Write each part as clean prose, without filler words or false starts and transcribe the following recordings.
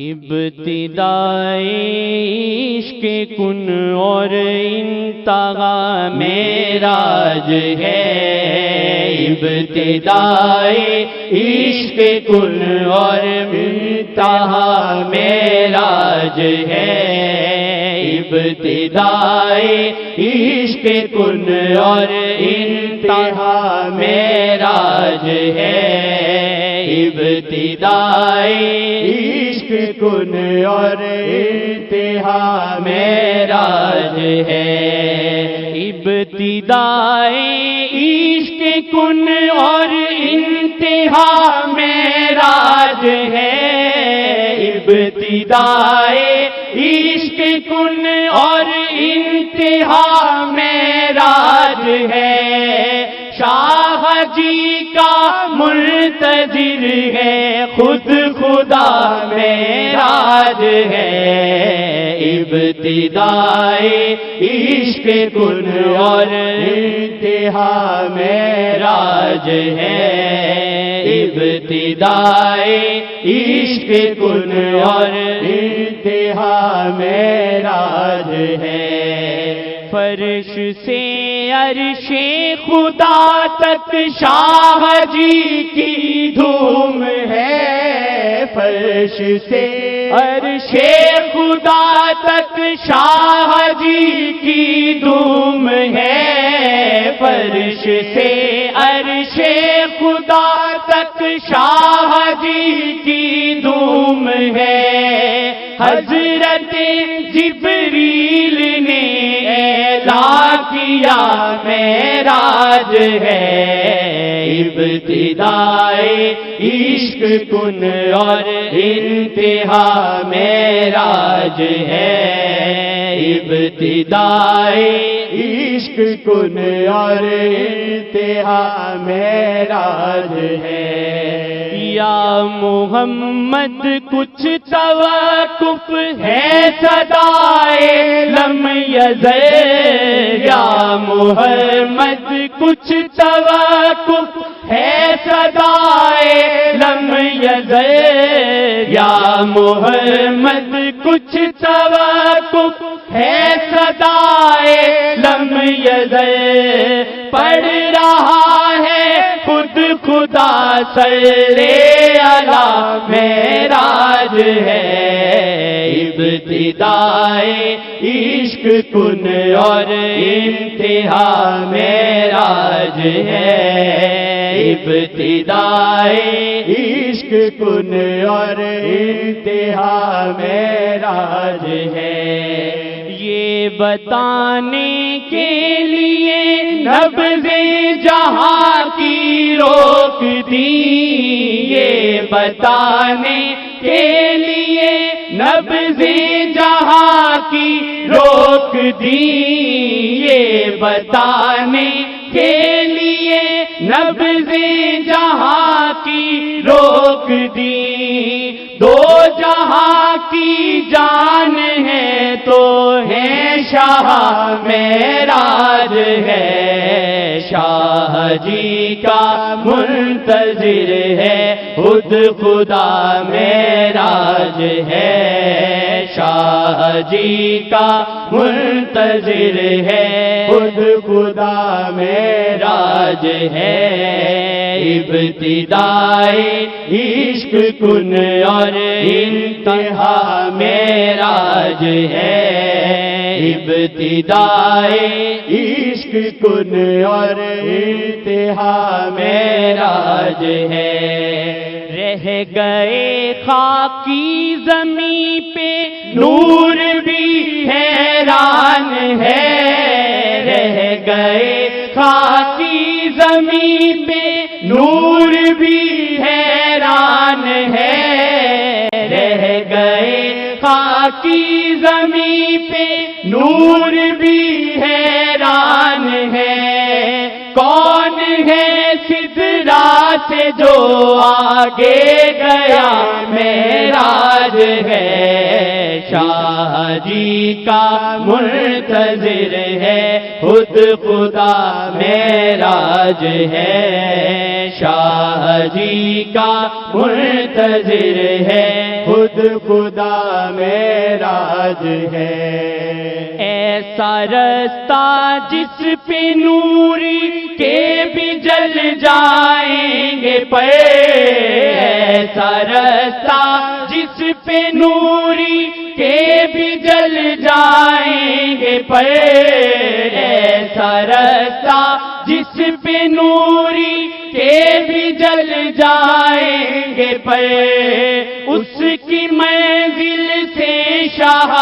ابتدائے عشق کن اور انتہا معراج ہے، ابتدائے عشق کن اور انتہا معراج ہے، ابتدائے عشق کن اور انتہا معراج ہے، ابتدائے عشق کن اور انتہا معراج ہے، ابتدائے عشق کن اور انتہا معراج ہے، ابتدائے عشق کن اور انتہا معراج ہے، شاہ جی کا منتظر ہے خود خدا معراج ہے، ابتدائے عشق کن اور انتہا معراج ہے، ابتدائے عشق کن اور انتہا معراج ہے، فرش سے عرش خدا تک شاہ جی کی دھوم ہے، فرش سے عرش خدا تک شاہ جی کی دھوم ہے، فرش سے عرش خدا تک شاہ جی کی دھوم ہے، حضرت جبریل نے اعلان کیا معراج ہے، ابتدائے عشق کن اور انتہا معراج ہے، ابتدائے عشق کن اور انتہا معراج ہے، یا محمد کچھ توقف ہے صدائے لم یزل، یا محمد کچھ توقف ہے صدائے لم یزل، یا محمد کچھ توقف ہے صدائے لم یزل، پڑھ رہا ہے خود خدا صلی علی معراج ہے، ابتدائے عشق کن اور انتہا معراج ہے، ابتدائے عشق کن اور انتہا معراج ہے، یہ بتانے کے لیے نبض جہاں کی روک دی، یہ بتانے کے لیے نبض جہاں کی روک دی، یہ بتانے کے لیے نبض جہاں کی روک دی، دو جہاں کی جان ہے تو ہے شاہ معراج ہے، شاہ جی کا منتظر ہے خود خدا معراج ہے، شاہ جی کا منتظر ہے خود خدا معراج ہے، ابتدائے عشق کن اور انتہا معراج ہے، ابتدائے عشق کن اور انتہا معراج ہے، رہ گئے خاکی زمین پہ نور بھی حیران ہے، رہ گئے خاکی زمین پہ نور بھی حیران ہے، رہ گئے خاکی زمین پہ نور بھی حیران ہے، کون ہے سدرا سے جو آگے گیا معراج ہے، شاہ جی کا منتظر ہے خود خدا معراج ہے، شاہ جی کا منتظر ہے، خود خدا معراج ہے۔ ایسا رستہ جس پہ نوری کے بھی جل جائیں گے پر، ایسا رستہ جس پہ نوری کے بھی جل جائیں گے پر، ایسا رستہ جس پہ نوری کے بھی جل جائیں گے پر، اس کی منزل سے شاہ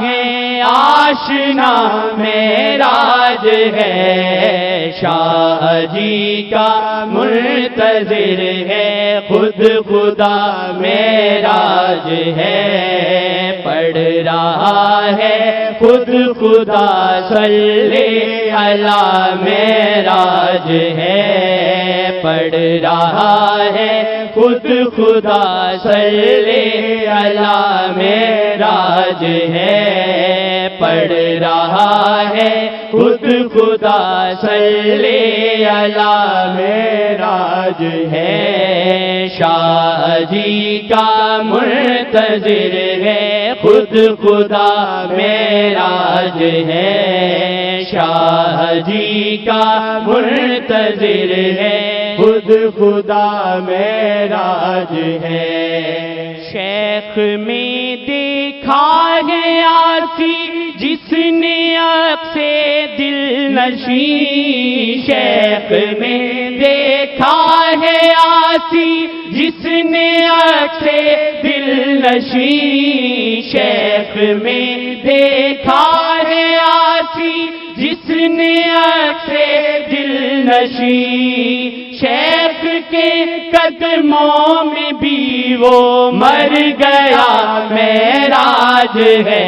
ہے آشنا معراج ہے، شاہ جی کا منتظر ہے، خود خدا معراج ہے، پڑھ رہا ہے خود خدا صلی علی معراج ہے، پڑھ رہا ہے خود خدا صلی علی معراج ہے، پڑھ رہا ہے خود خدا صلی علی معراج ہے، شاہ جی کا منتظر ہے، خود خدا معراج ہے، شاہ جی کا منتظر ہے، خود خدا معراج ہے۔ شیخ میں دیکھا ہے آسی جس نے عکس دل نشیں، شیخ میں دیکھا ہے آسی جس نے عکس دل نشیں، شیخ میں دیکھا ہے آسی جس نے عکس دل نشیں، شیخ کے قدموں میں بھی وہ مر گیا معراج ہے،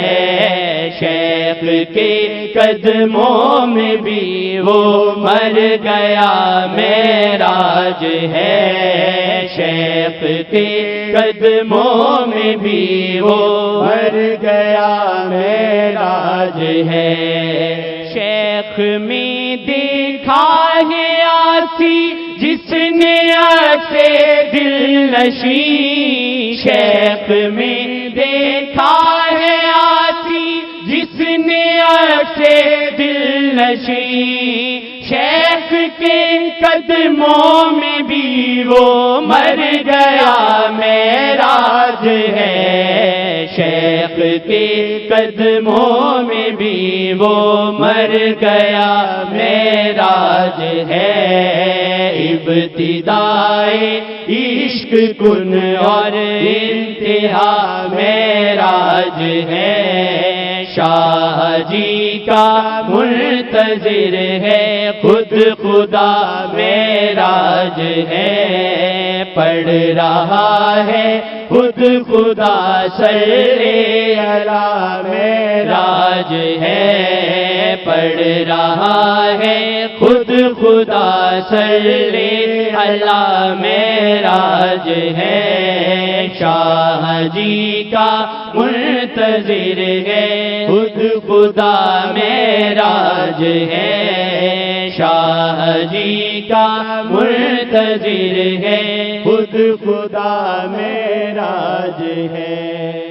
شیخ کے قدموں میں بھی وہ مر گیا معراج ہے، شیخ کے قدموں میں بھی وہ مر گیا معراج ہے۔ شیخ میں دیکھا ہے آسی جس نے عکس دل نشیں، شیخ میں دیکھا ہے آسی جس نے عکس دل نشیں، شیخ کے قدموں میں بھی وہ مر گیا معراج ہے، شیخ کے قدموں میں بھی وہ مر گیا معراج ہے، ابتدائے عشق کن اور انتہا معراج ہے، شاہ جی کا منتظر ہے، خود خدا معراج ہے، پڑھ رہا ہے خود خدا صلی علی معراج ہے، پڑھ رہا ہے خود خدا صلی علی معراج ہے، شاہ جی کا منتظر ہے، خود خدا معراج ہے، شاہ جی کا منتظر ہے، خود خدا معراج ہے۔